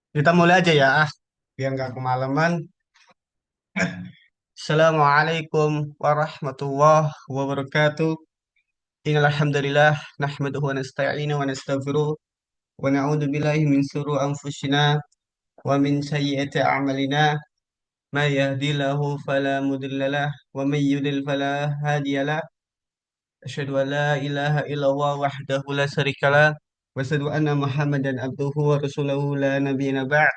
Kita mulai aja ya, biar nggak kemalaman. Assalamualaikum warahmatullahi wabarakatuh. Innal hamdalillah nahmaduhu wa nasta'inu wa nastaghfiruh wa na'udzu billahi min shururi anfusina wa min sayyiati a'malina. May yahdihillahu fala mudhillalah wa may yudlil fala hadiyalah. Asyhadu an la ilaha illallah wahdahu la syarikalah wa asyhadu anna Muhammadan abduhu wa rasuluhu la nabiyana ba'd.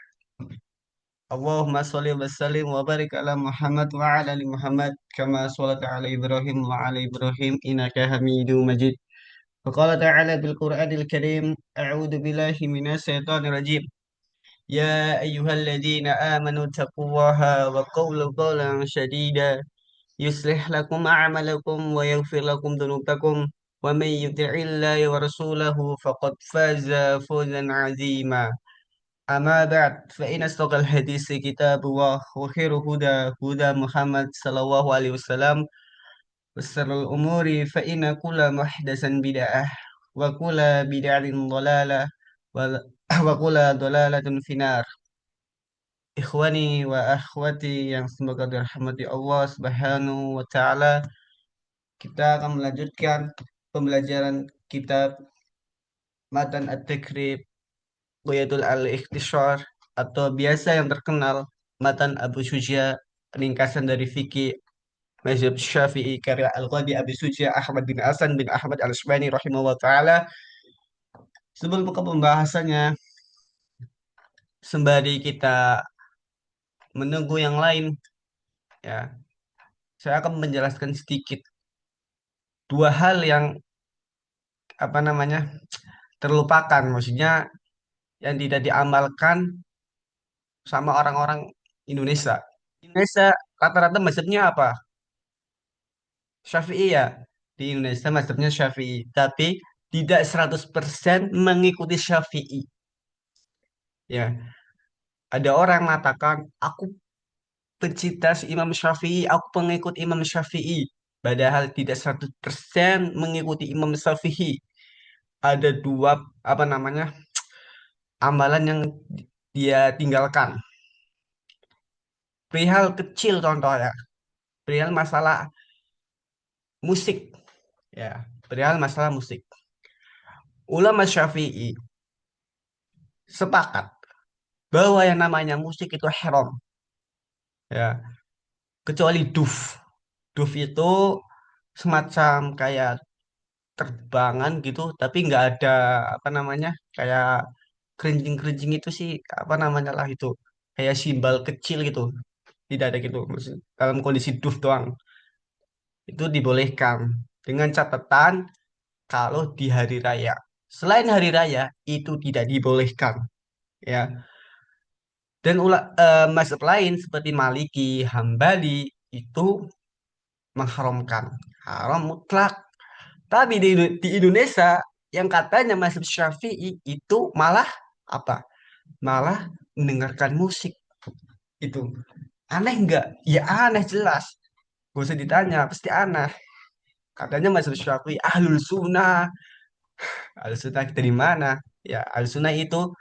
Allahumma sholli wa sallim wa barik ala Muhammad wa ala ali Muhammad kama sholata ala Ibrahim wa ala Ibrahim innaka Hamidum Majid. Wa qala ta'ala bil Qur'anil Karim a'udzu billahi minasy syaithanir rajim. Ya ayyuhalladzina amanu taqullaha wa qulu qawlan shadida yuslih lakum a'malakum wa yaghfir lakum dhunubakum wa may yuti'illahi wa rasulahu faqad faza fawzan 'azima. أما بعد فإن أصدق الحديث كتاب الله وخير هدى محمد صلى الله عليه وسلم وشر الأمور فإن كل محدث بدعة وكل بدعة ضلالة وكل ضلالة في النار. Ikhwani wa akhwati yang semoga dirahmati Allah Subhanahu wa taala, kita akan melanjutkan pembelajaran kitab Matan At-Takrib Buyatul Al-Ikhtisar atau biasa yang terkenal Matan Abu Suja, ringkasan dari fikih mazhab Syafi'i karya Al-Qadi Abu Suja Ahmad bin Hasan bin Ahmad Al-Asbani rahimahullah taala. Sebelum ke pembahasannya, sembari kita menunggu yang lain ya, saya akan menjelaskan sedikit dua hal yang apa namanya terlupakan, maksudnya yang tidak diamalkan sama orang-orang Indonesia. Indonesia rata-rata mazhabnya apa? Syafi'i ya. Di Indonesia mazhabnya Syafi'i, tapi tidak 100% mengikuti Syafi'i. Ya, ada orang yang mengatakan, aku pencinta si Imam Syafi'i, aku pengikut Imam Syafi'i. Padahal tidak 100% mengikuti Imam Syafi'i. Ada dua apa namanya amalan yang dia tinggalkan. Perihal kecil contohnya, perihal masalah musik. Ya, perihal masalah musik. Ulama Syafi'i sepakat bahwa yang namanya musik itu haram, ya, kecuali duf. Duf itu semacam kayak terbangan gitu, tapi nggak ada apa namanya kayak kerincing-kerincing itu sih apa namanya lah itu kayak simbal kecil gitu, tidak ada gitu. Maksud, dalam kondisi duf doang itu dibolehkan dengan catatan kalau di hari raya. Selain hari raya itu tidak dibolehkan, ya. Dan mazhab lain seperti Maliki, Hambali itu mengharamkan, haram mutlak. Tapi di Indonesia yang katanya mazhab Syafi'i itu malah apa? Malah mendengarkan musik itu. Aneh nggak? Ya aneh jelas. Gak usah ditanya, pasti aneh. Katanya mazhab Syafi'i ahlul sunnah. Ahlul sunnah kita di mana? Ya, ahlul sunnah itu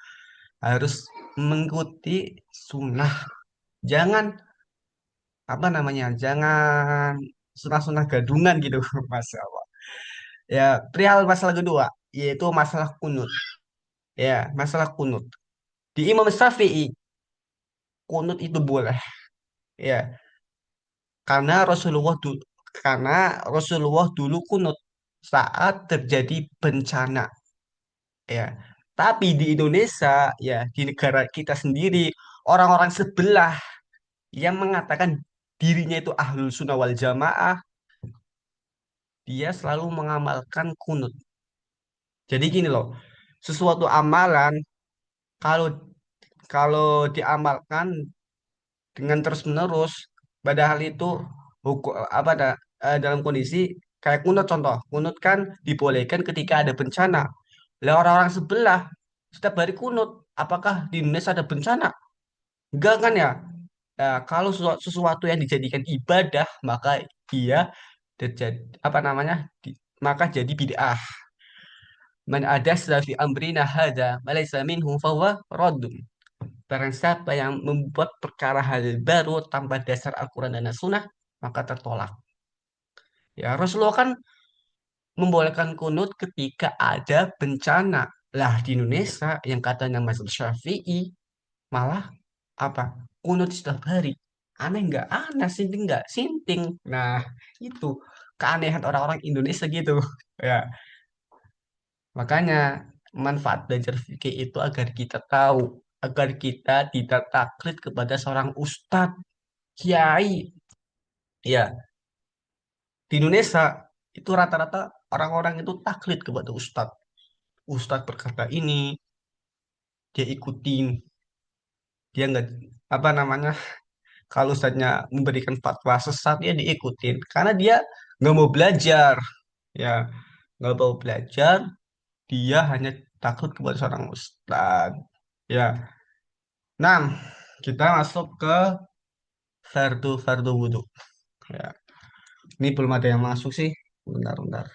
harus mengikuti sunnah. Jangan apa namanya? Jangan sunnah-sunnah gadungan gitu, Masya Allah. Ya, perihal masalah kedua, yaitu masalah kunut. Ya, masalah kunut. Di Imam Syafi'i, kunut itu boleh. Ya, karena Rasulullah dulu kunut saat terjadi bencana. Ya, tapi di Indonesia, ya di negara kita sendiri, orang-orang sebelah yang mengatakan dirinya itu ahlul sunnah wal jamaah, dia selalu mengamalkan kunut. Jadi gini loh, sesuatu amalan kalau kalau diamalkan dengan terus-menerus, padahal itu hukum apa dalam kondisi kayak kunut, contoh kunut kan dibolehkan ketika ada bencana. Lah orang-orang sebelah setiap hari kunut, apakah di Indonesia ada bencana? Enggak kan ya? Nah, kalau sesuatu yang dijadikan ibadah maka dia terjadi apa namanya maka jadi bid'ah. Man ada fi amrina hadza malaysa minhu fahuwa raddun. Barang siapa yang membuat perkara hal baru tanpa dasar Al-Quran dan Sunnah, maka tertolak. Ya, Rasulullah kan membolehkan kunut ketika ada bencana. Lah di Indonesia yang katanya Mazhab Syafi'i malah apa? Kunut setiap hari. Aneh nggak? Aneh, sinting nggak? Sinting. Nah, itu keanehan orang-orang Indonesia gitu. Ya, makanya manfaat belajar fikih itu agar kita tahu, agar kita tidak taklid kepada seorang ustadz, kiai. Ya, di Indonesia itu rata-rata orang-orang itu taklid kepada ustadz. Ustadz berkata ini, dia ikutin, dia nggak apa namanya, kalau ustadznya memberikan fatwa sesat ya diikutin karena dia nggak mau belajar, ya nggak mau belajar, dia hanya takut kepada seorang ustadz. Ya, nah kita masuk ke fardu fardu wudhu. Ya, ini belum ada yang masuk sih. Bentar, bentar.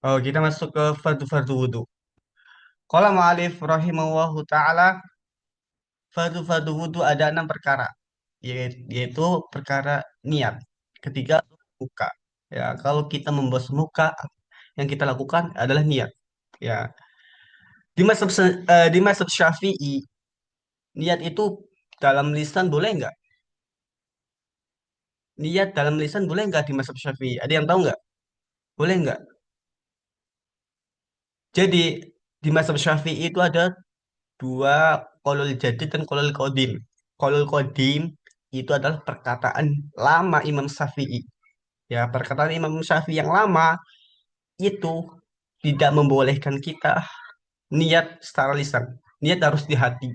Oh, kita masuk ke fardu fardu wudhu. Qala ma'alif rahimahullahu ta'ala, fardu fardu wudhu ada 6 perkara, yaitu perkara niat. Ketiga, muka. Ya, kalau kita membasuh muka, yang kita lakukan adalah niat. Ya, di mazhab Syafi'i, niat itu dalam lisan boleh nggak? Niat dalam lisan boleh nggak di mazhab Syafi'i? Ada yang tahu nggak? Boleh nggak? Jadi di mazhab Syafi'i itu ada dua kolul jadid dan kolul kodim. Kolul kodim itu adalah perkataan lama Imam Syafi'i. Ya, perkataan Imam Syafi'i yang lama itu tidak membolehkan kita niat secara lisan. Niat harus di hati.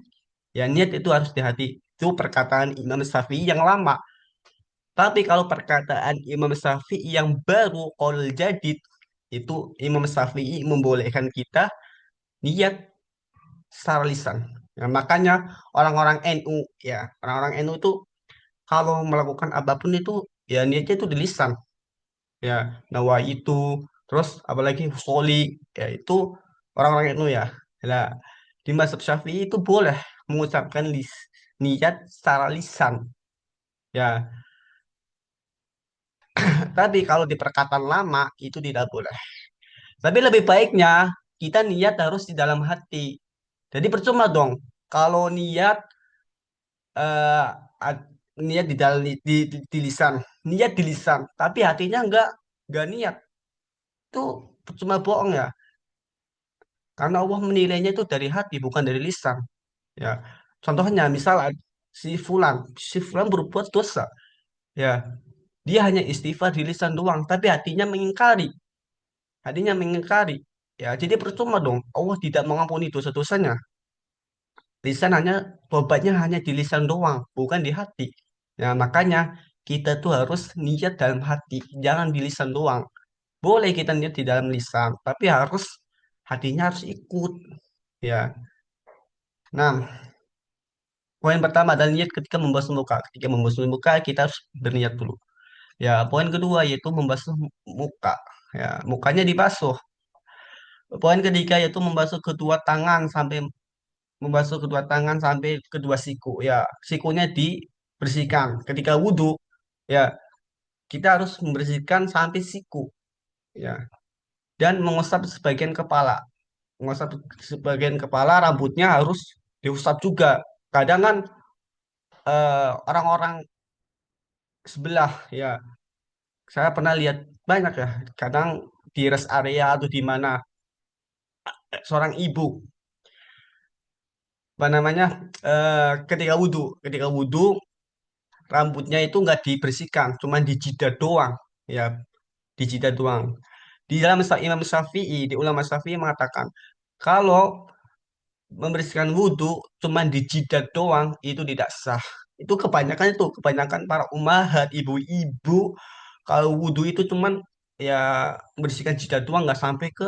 Ya, niat itu harus di hati. Itu perkataan Imam Syafi'i yang lama. Tapi kalau perkataan Imam Syafi'i yang baru, qaul jadid, itu Imam Syafi'i membolehkan kita niat secara lisan. Ya, makanya orang-orang NU, ya, orang-orang NU itu kalau melakukan apapun itu ya niatnya itu di lisan. Ya, nawa itu, terus apalagi soli, ya itu orang-orang NU ya. Nah, di mazhab Syafi'i itu boleh mengucapkan niat secara lisan. Ya, tapi kalau di perkataan lama itu tidak boleh. Tapi lebih baiknya kita niat harus di dalam hati. Jadi percuma dong kalau niat eh, niat di dalam di lisan, niat di lisan, tapi hatinya enggak niat. Itu percuma bohong ya. Karena Allah menilainya itu dari hati bukan dari lisan. Ya. Contohnya misal si Fulan berbuat dosa. Ya, dia hanya istighfar di lisan doang, tapi hatinya mengingkari. Hatinya mengingkari. Ya, jadi percuma dong. Allah tidak mengampuni dosa-dosanya. Lisan hanya tobatnya hanya di lisan doang, bukan di hati. Ya, makanya kita tuh harus niat dalam hati, jangan di lisan doang. Boleh kita niat di dalam lisan, tapi harus hatinya harus ikut. Ya. Nah, poin pertama adalah niat ketika membasuh muka. Ketika membasuh muka, kita harus berniat dulu. Ya, poin kedua yaitu membasuh muka. Ya, mukanya dibasuh. Poin ketiga yaitu membasuh kedua tangan sampai kedua siku. Ya, sikunya dibersihkan. Ketika wudhu, ya kita harus membersihkan sampai siku. Ya, dan mengusap sebagian kepala. Mengusap sebagian kepala, rambutnya harus diusap juga. Kadang kan orang-orang sebelah, ya saya pernah lihat banyak ya. Kadang di rest area atau di mana seorang ibu apa namanya ketika wudhu rambutnya itu nggak dibersihkan, cuma dijidat doang, ya dijidat doang. Di dalam Imam Syafi'i, di ulama Syafi'i mengatakan kalau membersihkan wudhu cuma dijidat doang itu tidak sah. Itu kebanyakan para umahat, ibu-ibu kalau wudhu itu cuman ya membersihkan jidat doang nggak sampai ke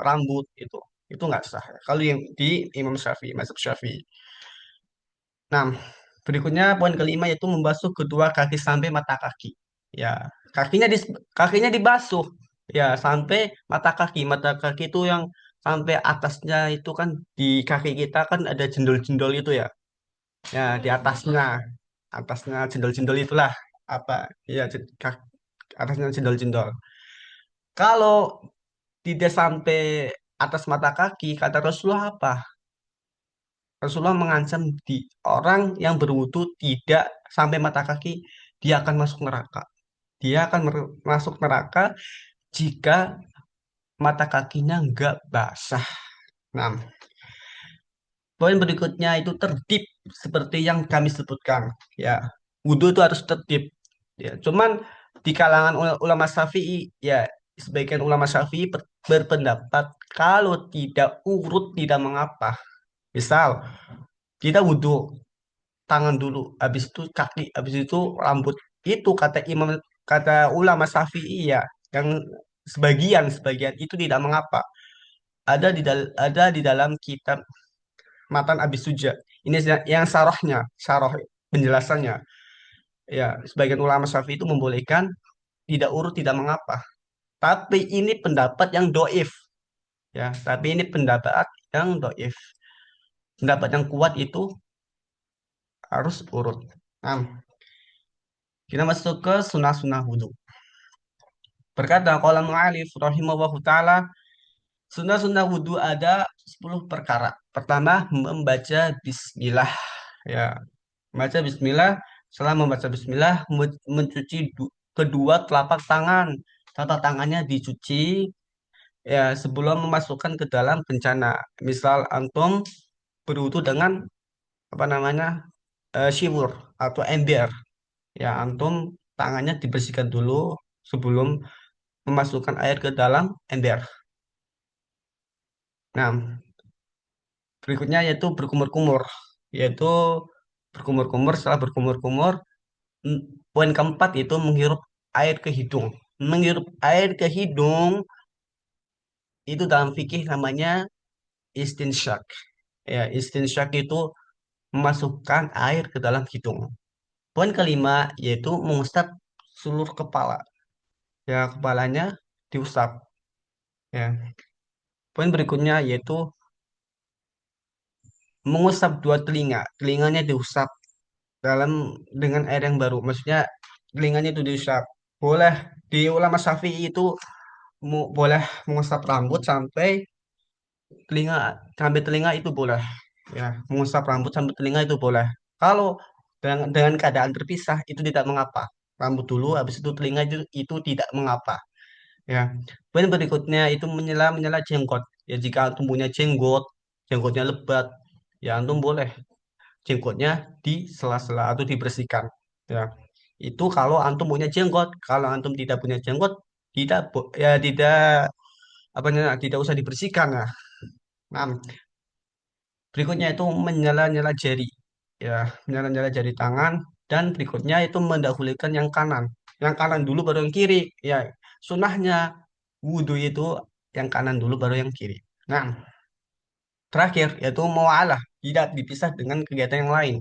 rambut itu nggak sah. Kalau yang di Imam Syafi'i, Mazhab Syafi'i. Nah, Berikutnya poin kelima yaitu membasuh kedua kaki sampai mata kaki. Ya, kakinya kakinya dibasuh. Ya, sampai mata kaki. Mata kaki itu yang sampai atasnya itu kan di kaki kita kan ada jendol-jendol itu ya. Ya, di atasnya jendol-jendol itulah apa? Ya, atasnya jendol-jendol. Kalau tidak sampai atas mata kaki, kata Rasulullah apa? Rasulullah mengancam di orang yang berwudu tidak sampai mata kaki, dia akan masuk neraka. Dia akan masuk neraka jika mata kakinya nggak basah. Nah, poin berikutnya itu tertib seperti yang kami sebutkan. Ya, wudu itu harus tertib. Ya, cuman di kalangan ulama Syafi'i, ya sebagian ulama Syafi'i berpendapat kalau tidak urut tidak mengapa. Misal kita wudhu tangan dulu, habis itu kaki, habis itu rambut. Itu kata imam, kata ulama Syafi'i ya, yang sebagian itu tidak mengapa. Ada di dalam kitab Matan Abi Suja. Ini yang syarah penjelasannya. Ya, sebagian ulama Syafi'i itu membolehkan tidak urut tidak mengapa. Tapi ini pendapat yang doif, ya. Tapi ini pendapat yang doif. Pendapat yang kuat itu harus urut. Nah, kita masuk ke sunnah-sunnah wudhu. Berkata qala mu'alif rahimahullahu taala, sunnah-sunnah wudhu ada 10 perkara. Pertama, membaca bismillah. Ya, membaca bismillah. Setelah membaca bismillah, mencuci kedua telapak tangan. Telapak tangannya dicuci ya sebelum memasukkan ke dalam bencana. Misal antum berwudhu dengan apa namanya? Shiwur atau ember. Ya, antum tangannya dibersihkan dulu sebelum memasukkan air ke dalam ember. Nah, berikutnya yaitu berkumur-kumur, yaitu berkumur-kumur. Setelah berkumur-kumur, mm, poin keempat itu menghirup air ke hidung. Menghirup air ke hidung itu dalam fikih namanya istinsyak. Ya, istinsyak itu memasukkan air ke dalam hidung. Poin kelima yaitu mengusap seluruh kepala. Ya, kepalanya diusap. Ya. Poin berikutnya yaitu mengusap dua telinga. Telinganya diusap dalam dengan air yang baru. Maksudnya telinganya itu diusap. Boleh di ulama Syafi'i itu boleh mengusap rambut telinga sampai telinga itu boleh. Ya, mengusap rambut sampai telinga itu boleh. Kalau dengan keadaan terpisah itu tidak mengapa. Rambut dulu, habis itu telinga itu tidak mengapa. Ya. Poin berikutnya itu menyela-menyela jenggot. Ya, jika antum punya jenggotnya lebat, ya antum boleh jenggotnya di sela-sela atau dibersihkan. Ya. Itu kalau antum punya jenggot. Kalau antum tidak punya jenggot, ya tidak apa namanya, tidak usah dibersihkan. Nah, berikutnya itu menyela-nyela jari. Ya, menyela-nyela jari tangan dan berikutnya itu mendahulukan yang kanan. Yang kanan dulu baru yang kiri. Ya, sunnahnya wudhu itu yang kanan dulu baru yang kiri. Nah, terakhir yaitu mualah, tidak dipisah dengan kegiatan yang lain.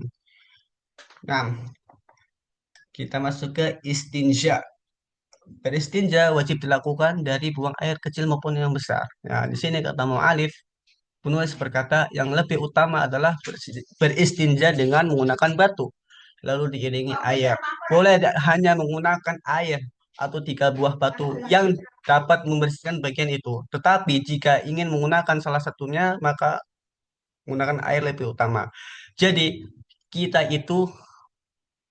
Nah, kita masuk ke istinja. Beristinja wajib dilakukan dari buang air kecil maupun yang besar. Nah, di sini kata mu'alif, penulis berkata yang lebih utama adalah beristinja dengan menggunakan batu, lalu diiringi air. Boleh hanya menggunakan air atau 3 buah batu yang dapat membersihkan bagian itu. Tetapi jika ingin menggunakan salah satunya, maka menggunakan air lebih utama. Jadi, kita itu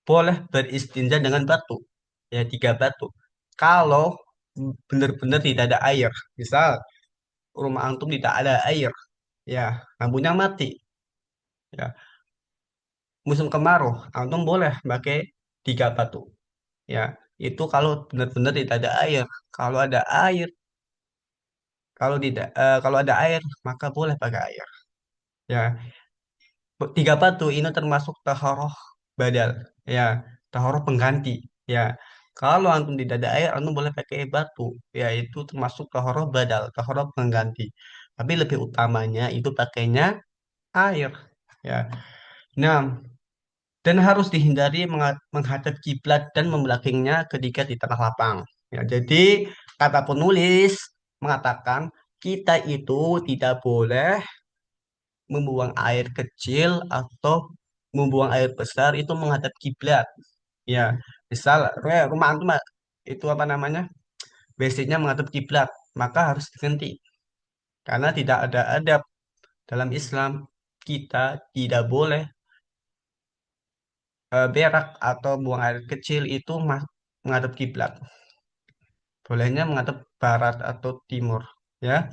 boleh beristinja dengan batu. Ya, 3 batu. Kalau benar-benar tidak ada air. Misal, rumah antum tidak ada air. Ya, lampunya mati. Ya, musim kemarau, antum boleh pakai 3 batu. Ya, itu kalau benar-benar tidak ada air. Kalau ada air, kalau ada air, maka boleh pakai air. Ya, 3 batu ini termasuk taharoh badal. Ya, taharoh pengganti. Ya, kalau antum tidak ada air, antum boleh pakai batu. Ya, itu termasuk taharoh badal, taharoh pengganti. Tapi lebih utamanya itu pakainya air. Ya, nah dan harus dihindari menghadap kiblat dan membelakangnya ketika di tanah lapang. Ya, jadi kata penulis mengatakan kita itu tidak boleh membuang air kecil atau membuang air besar itu menghadap kiblat. Ya, misal rumah antum itu apa namanya? Basicnya menghadap kiblat, maka harus diganti karena tidak ada adab dalam Islam. Kita tidak boleh berak atau buang air kecil itu menghadap kiblat. Bolehnya menghadap barat atau timur, ya.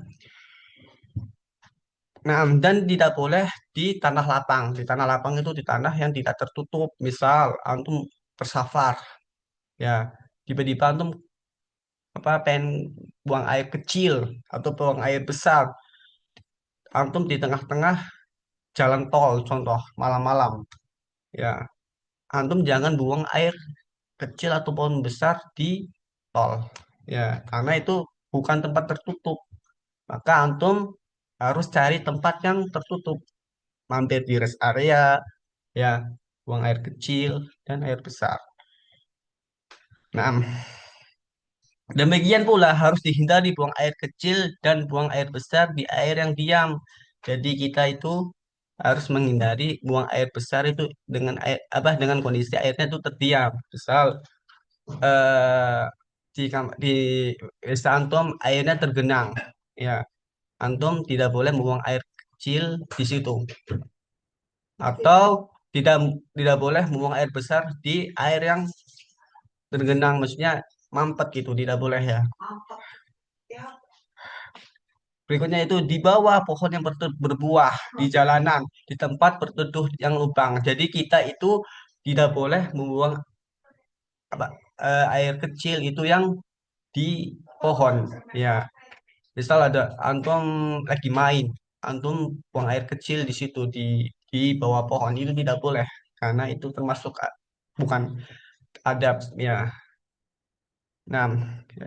Nah, dan tidak boleh di tanah lapang. Di tanah lapang itu di tanah yang tidak tertutup. Misal antum bersafar, ya, tiba-tiba antum apa pengen buang air kecil atau buang air besar, antum di tengah-tengah jalan tol, contoh malam-malam, ya, antum jangan buang air kecil ataupun besar di tol, ya, karena itu bukan tempat tertutup. Maka antum harus cari tempat yang tertutup, mampir di rest area, ya, buang air kecil dan air besar. Nah, demikian pula harus dihindari buang air kecil dan buang air besar di air yang diam. Jadi kita itu harus menghindari buang air besar itu dengan air apa dengan kondisi airnya itu terdiam. Misal eh, di desa antum airnya tergenang, ya, antum tidak boleh membuang air kecil di situ atau tidak tidak boleh membuang air besar di air yang tergenang, maksudnya mampet gitu, tidak boleh ya. Berikutnya itu di bawah pohon yang berbuah, di jalanan, di tempat berteduh yang lubang. Jadi kita itu tidak boleh membuang apa, air kecil itu yang di pohon. Ya, misal ada antum lagi main, antum buang air kecil di situ di bawah pohon itu tidak boleh karena itu termasuk bukan adab, ya. Nah,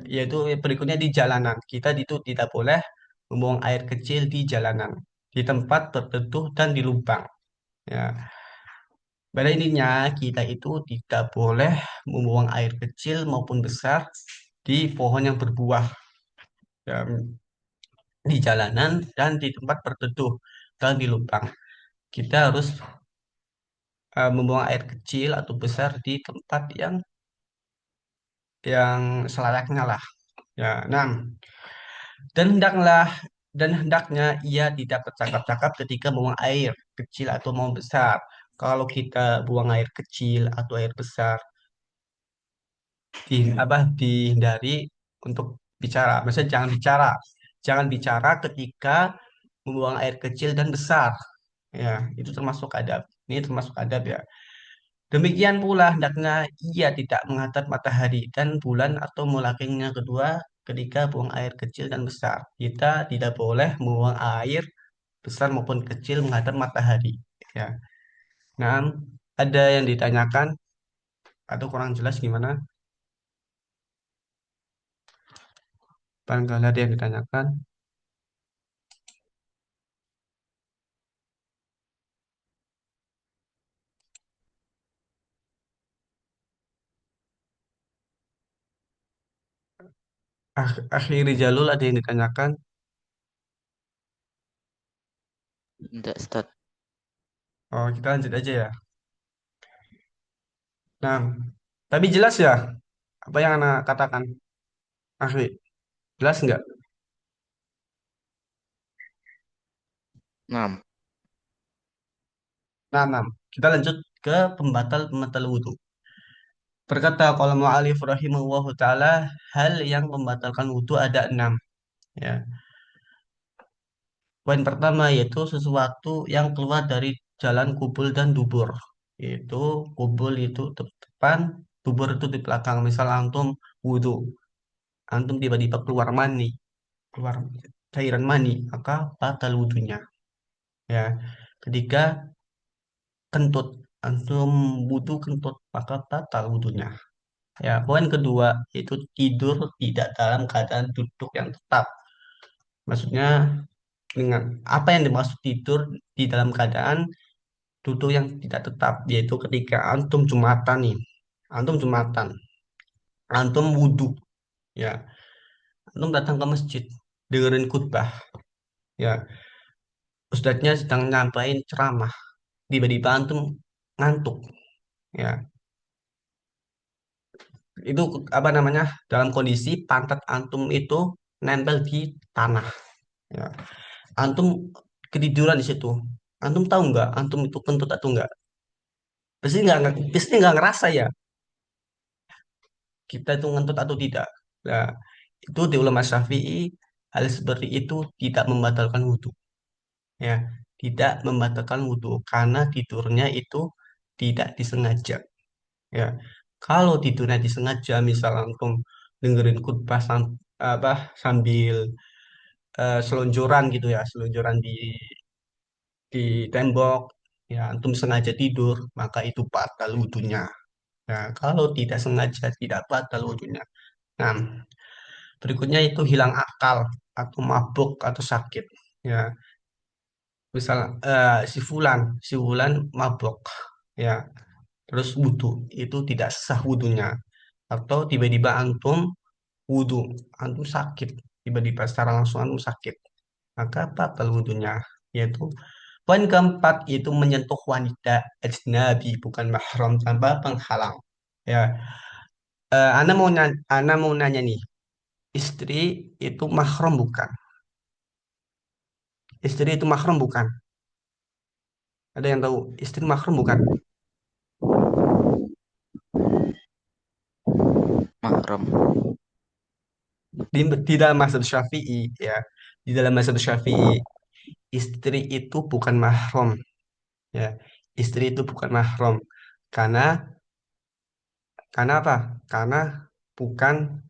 yaitu berikutnya di jalanan. Kita itu tidak boleh membuang air kecil di jalanan, di tempat tertentu dan di lubang. Ya, pada intinya kita itu tidak boleh membuang air kecil maupun besar di pohon yang berbuah, ya, di jalanan dan di tempat tertentu dan di lubang. Kita harus membuang air kecil atau besar di tempat yang selayaknya lah. Ya, nah, dan hendaklah dan hendaknya ia tidak bercakap-cakap ketika buang air kecil atau mau besar. Kalau kita buang air kecil atau air besar, dihindari untuk bicara. Maksudnya jangan bicara, jangan bicara ketika membuang air kecil dan besar. Ya, itu termasuk adab. Ini termasuk adab, ya. Demikian pula hendaknya ia tidak menghadap matahari dan bulan atau melakingnya kedua ketika buang air kecil dan besar. Kita tidak boleh membuang air besar maupun kecil menghadap matahari. Ya. Nah, ada yang ditanyakan atau kurang jelas gimana? Barangkali ada yang ditanyakan. Akhiri jalul ada yang ditanyakan. Enggak, Ustaz. Oh, kita lanjut aja ya. Nah, tapi jelas ya apa yang anak katakan. Akhiri, jelas nggak? Nah, Nah, kita lanjut ke pembatal-pembatal wudhu. Berkata kalau mu'alif rahimahullahu ta'ala, hal yang membatalkan wudhu ada enam. Ya. Poin pertama yaitu sesuatu yang keluar dari jalan kubul dan dubur. Yaitu kubul itu depan, dubur itu di belakang. Misal antum wudhu, antum tiba-tiba keluar mani, keluar cairan mani, maka batal wudhunya. Ya, ketiga kentut, antum wudhu kentut, maka batal wudhunya. Ya, poin kedua yaitu tidur tidak dalam keadaan duduk yang tetap. Maksudnya dengan apa yang dimaksud tidur di dalam keadaan Wudhu yang tidak tetap yaitu ketika antum Jumatan nih. Antum Jumatan, antum wudhu ya. Antum datang ke masjid dengerin khutbah ya. Ustadznya sedang nyampain ceramah. Tiba-tiba antum ngantuk ya. Itu apa namanya? Dalam kondisi pantat antum itu nempel di tanah ya. Antum ketiduran di situ. Antum tahu nggak? Antum itu kentut atau enggak? Pasti nggak ngerasa ya. Kita itu ngentut atau tidak. Nah, itu di ulama Syafi'i hal seperti itu tidak membatalkan wudhu. Ya, tidak membatalkan wudhu karena tidurnya itu tidak disengaja. Ya, kalau tidurnya disengaja, misal antum dengerin khutbah apa sambil selonjoran gitu ya, selonjoran di tembok, ya antum sengaja tidur, maka itu batal wudhunya. Nah, kalau tidak sengaja tidak batal wudhunya. Nah, berikutnya itu hilang akal atau mabuk atau sakit. Ya, misal si Fulan mabuk, ya, terus wudhu itu tidak sah wudhunya. Atau tiba-tiba antum wudhu, antum sakit, tiba-tiba secara langsung antum sakit, maka batal wudhunya. Yaitu poin keempat yaitu menyentuh wanita ajnabi bukan mahram tanpa penghalang. Ya, Ana mau nanya nih, istri itu mahram bukan? Istri itu mahram bukan? Ada yang tahu istri mahram bukan? Mahram. Di dalam mazhab Syafi'i ya, di dalam mazhab Syafi'i istri itu bukan mahram ya. Istri itu bukan mahram karena karena apa? Karena bukan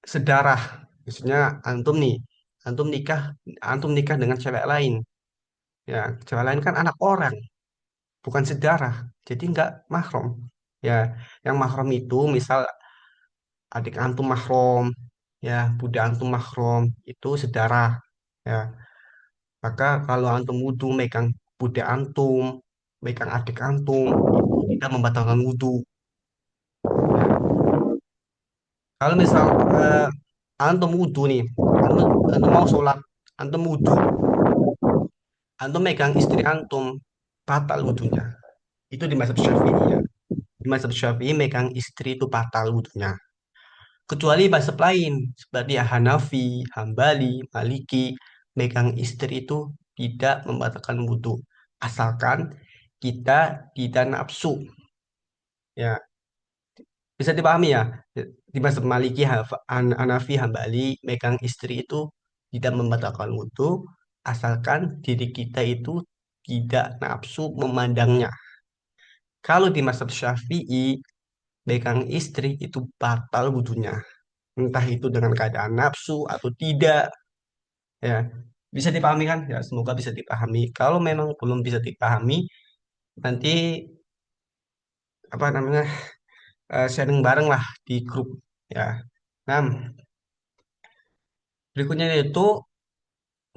sedarah. Maksudnya antum nikah dengan cewek lain. Ya, cewek lain kan anak orang, bukan sedarah. Jadi nggak mahram. Ya, yang mahram itu misal adik antum mahram, ya, bude antum mahram, itu sedarah. Ya, maka kalau antum wudhu megang bude antum, megang adik antum, itu tidak membatalkan wudhu. Ya, kalau misal eh, antum wudhu nih, antum, antum mau sholat, antum wudhu, antum megang istri antum, batal wudhunya. Itu di mazhab Syafi'i ya. Di mazhab Syafi'i megang istri itu batal wudhunya. Kecuali mazhab lain seperti Hanafi, Hambali, Maliki, megang istri itu tidak membatalkan wudhu. Asalkan kita tidak nafsu. Ya, bisa dipahami ya. Di mazhab Maliki, Hanafi, Hambali, megang istri itu tidak membatalkan wudhu. Asalkan diri kita itu tidak nafsu memandangnya. Kalau di mazhab Syafi'i, megang istri itu batal wudhunya. Entah itu dengan keadaan nafsu atau tidak. Ya, bisa dipahami kan? Ya, semoga bisa dipahami. Kalau memang belum bisa dipahami, nanti apa namanya sharing bareng lah di grup. Ya, nah berikutnya itu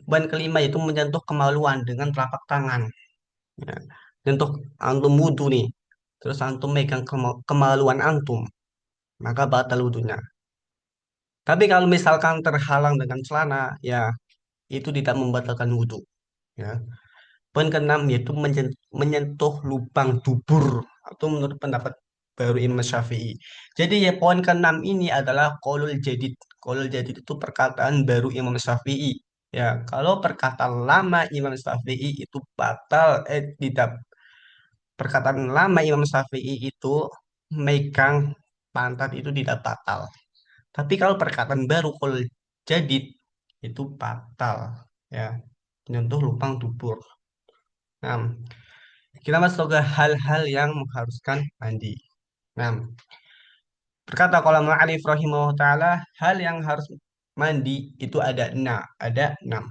poin kelima itu menyentuh kemaluan dengan telapak tangan. Ya, menyentuh antum wudhu nih, terus antum megang kemaluan antum, maka batal wudhunya. Tapi kalau misalkan terhalang dengan celana, ya itu tidak membatalkan wudhu. Ya. Poin keenam yaitu menyentuh lubang dubur atau menurut pendapat baru Imam Syafi'i. Jadi ya poin keenam ini adalah qaulul jadid. Qaulul jadid itu perkataan baru Imam Syafi'i. Ya, kalau perkataan lama Imam Syafi'i itu batal, tidak. Perkataan lama Imam Syafi'i itu megang pantat itu tidak batal. Tapi kalau perkataan baru qaulul jadid itu batal. Ya, menyentuh lubang dubur. Nah, kita masuk ke hal-hal yang mengharuskan mandi. Nah, berkata kalau Ma'alif rahimahullah ta'ala, hal yang harus mandi itu ada enam.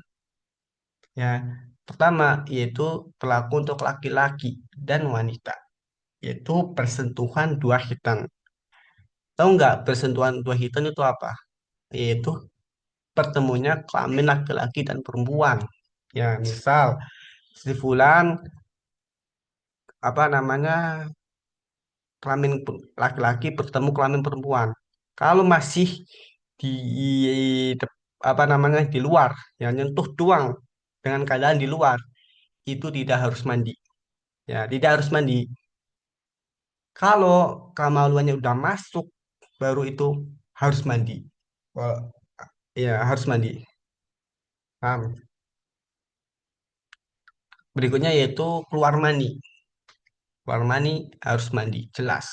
Ya, pertama yaitu berlaku untuk laki-laki dan wanita, yaitu persentuhan dua hitan. Tahu nggak persentuhan dua hitan itu apa? Yaitu pertemunya kelamin laki-laki dan perempuan. Ya, misal si fulan apa namanya laki-laki bertemu kelamin perempuan. Kalau masih di apa namanya di luar, yang nyentuh doang dengan keadaan di luar, itu tidak harus mandi. Ya, tidak harus mandi. Kalau kemaluannya udah masuk, baru itu harus mandi. Wah, ya harus mandi. Paham? Berikutnya yaitu keluar mani. Keluar mani harus mandi, jelas.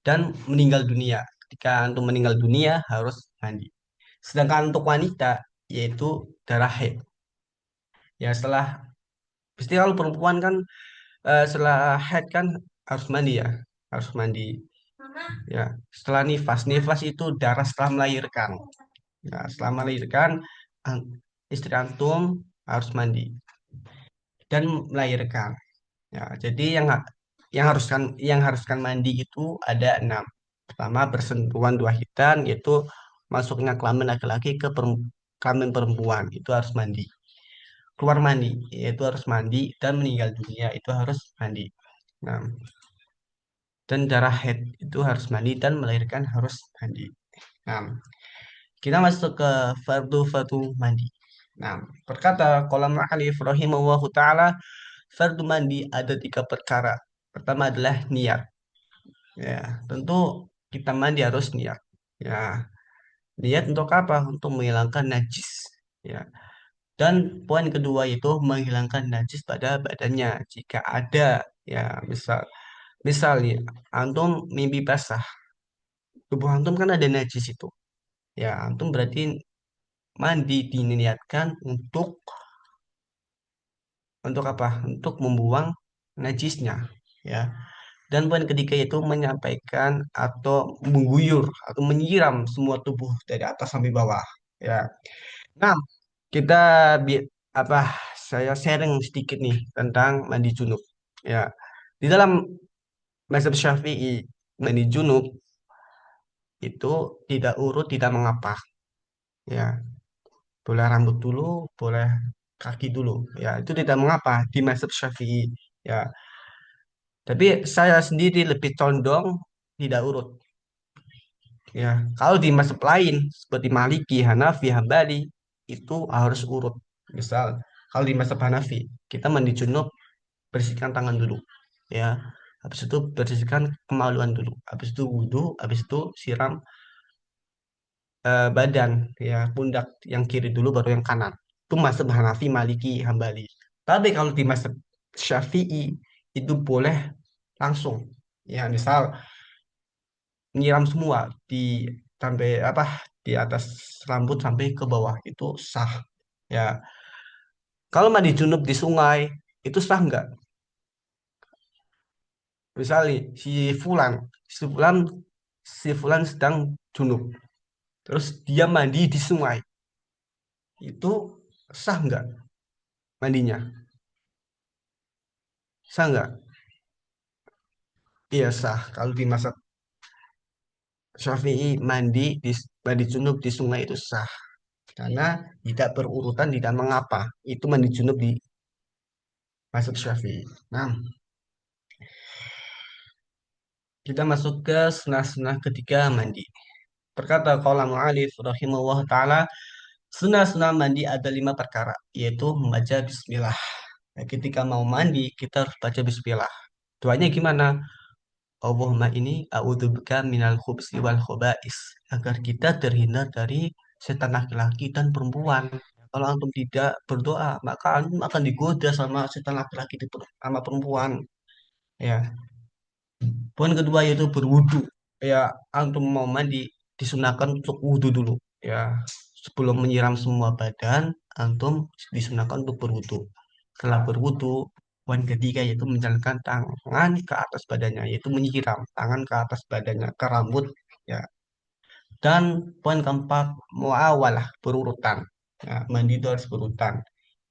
Dan meninggal dunia. Ketika untuk meninggal dunia harus mandi. Sedangkan untuk wanita yaitu darah haid. Ya setelah pasti kalau perempuan kan setelah haid kan harus mandi ya, harus mandi. Ya setelah nifas, nifas itu darah setelah melahirkan. Ya setelah melahirkan an- istri antum harus mandi dan melahirkan. Ya jadi yang haruskan mandi itu ada enam. Pertama bersentuhan dua hitan yaitu masuknya kelamin laki-laki ke kelamin perempuan itu harus mandi. Keluar mandi yaitu harus mandi dan meninggal dunia itu harus mandi. Nah, dan darah haid itu harus mandi dan melahirkan harus mandi. Nah, kita masuk ke fardu-fardu mandi. Nah, berkata kolam alif rahimahullahu taala, fardu mandi ada tiga perkara. Pertama adalah niat. Ya, tentu kita mandi harus niat. Ya, niat untuk apa? Untuk menghilangkan najis. Ya, dan poin kedua itu menghilangkan najis pada badannya jika ada. Ya, misal nih, antum mimpi basah, tubuh antum kan ada najis itu. Ya, antum berarti mandi diniatkan untuk apa? Untuk membuang najisnya. Ya. Dan poin ketiga itu menyampaikan atau mengguyur atau menyiram semua tubuh dari atas sampai bawah. Ya. Nah, kita bi- apa? Saya sharing sedikit nih tentang mandi junub. Ya. Di dalam mazhab Syafi'i, mandi junub itu tidak urut, tidak mengapa. Ya, boleh rambut dulu, boleh kaki dulu. Ya, itu tidak mengapa di mazhab Syafi'i. Ya, tapi saya sendiri lebih condong tidak urut. Ya, kalau di mazhab lain seperti Maliki, Hanafi, Hambali itu harus urut. Misal, kalau di mazhab Hanafi kita mandi junub bersihkan tangan dulu. Ya, habis itu bersihkan kemaluan dulu. Habis itu wudhu, habis itu siram badan, ya pundak yang kiri dulu baru yang kanan. Itu mazhab Hanafi, Maliki, Hambali. Tapi kalau di mazhab Syafi'i itu boleh langsung. Ya, misal nyiram semua di sampai apa di atas rambut sampai ke bawah itu sah. Ya, kalau mandi junub di sungai itu sah nggak? Misalnya si Fulan, si Fulan sedang junub, terus dia mandi di sungai, itu sah nggak mandinya? Sah nggak? Iya sah. Kalau di masa Syafi'i mandi junub di sungai itu sah karena tidak berurutan, tidak mengapa. Itu mandi junub di mazhab Syafi'i. Nah, kita masuk ke sunnah-sunnah ketiga mandi. Berkata qala mu'alif rahimahullah ta'ala, sunnah-sunnah mandi ada lima perkara, yaitu membaca bismillah. Nah, ketika mau mandi, kita harus baca bismillah. Doanya gimana? Allahumma ini a'udzubika minal khubsi wal khobais. Agar kita terhindar dari setan laki-laki dan perempuan. Kalau antum tidak berdoa, maka antum akan digoda sama setan laki-laki sama perempuan. Ya, poin kedua yaitu berwudu. Ya, antum mau mandi disunahkan untuk wudu dulu. Ya, sebelum menyiram semua badan, antum disunahkan untuk berwudu. Setelah berwudu, poin ketiga yaitu menjalankan tangan ke atas badannya, yaitu menyiram tangan ke atas badannya, ke rambut. Ya, dan poin keempat, muawalah berurutan. Ya, mandi itu harus berurutan.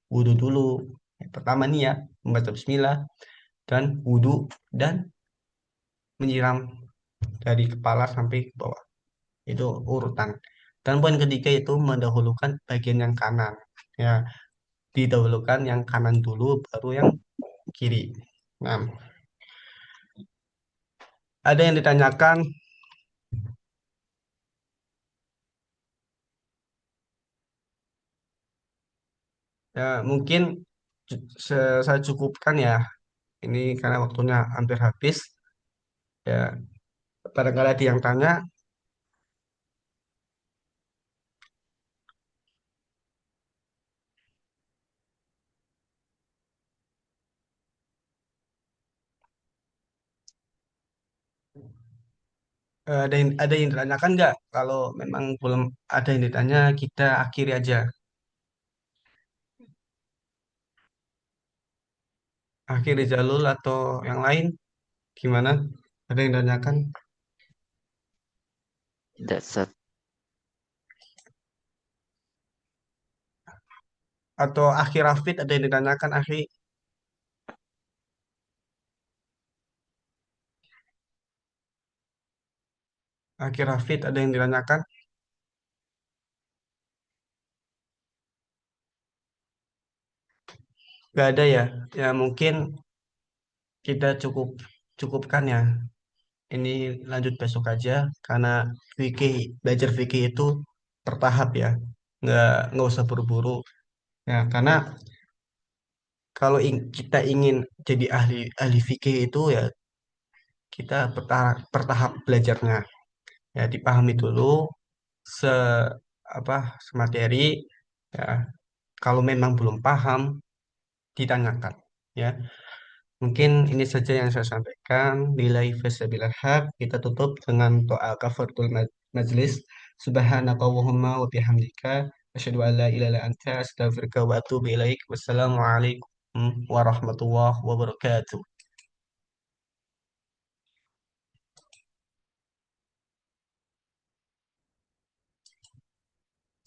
Wudu dulu. Yang pertama niat, membaca bismillah, dan wudu, dan menyiram dari kepala sampai ke bawah. Itu urutan. Dan poin ketiga itu mendahulukan bagian yang kanan. Ya, didahulukan yang kanan dulu baru yang kiri. Nah, Ada yang ditanyakan, ya mungkin saya cukupkan ya. Ini karena waktunya hampir habis. Ya, barangkali ada yang tanya, ada yang ditanyakan nggak? Kalau memang belum ada yang ditanya, kita akhiri aja. Akhiri jalur atau yang lain, gimana? Ada yang ditanyakan? Tidak, Ustaz. Atau akhir Rafid ada yang ditanyakan, akhir? Akhir Rafid ada yang ditanyakan? Nggak ada ya? Ya mungkin kita cukupkan ya. Ini lanjut besok aja karena fikih belajar fikih itu bertahap ya. Nggak usah buru-buru ya karena kalau kita ingin jadi ahli ahli fikih itu ya kita bertahap belajarnya ya dipahami dulu se apa semateri ya kalau memang belum paham ditanyakan ya. Mungkin ini saja yang saya sampaikan. Billahi fisabilillah haq. Kita tutup dengan doa kafaratul majlis. Subhanakallahumma wa bihamdika asyhadu an la ilaha illa anta astaghfiruka wa atubu ilaik. Wassalamualaikum warahmatullahi wabarakatuh.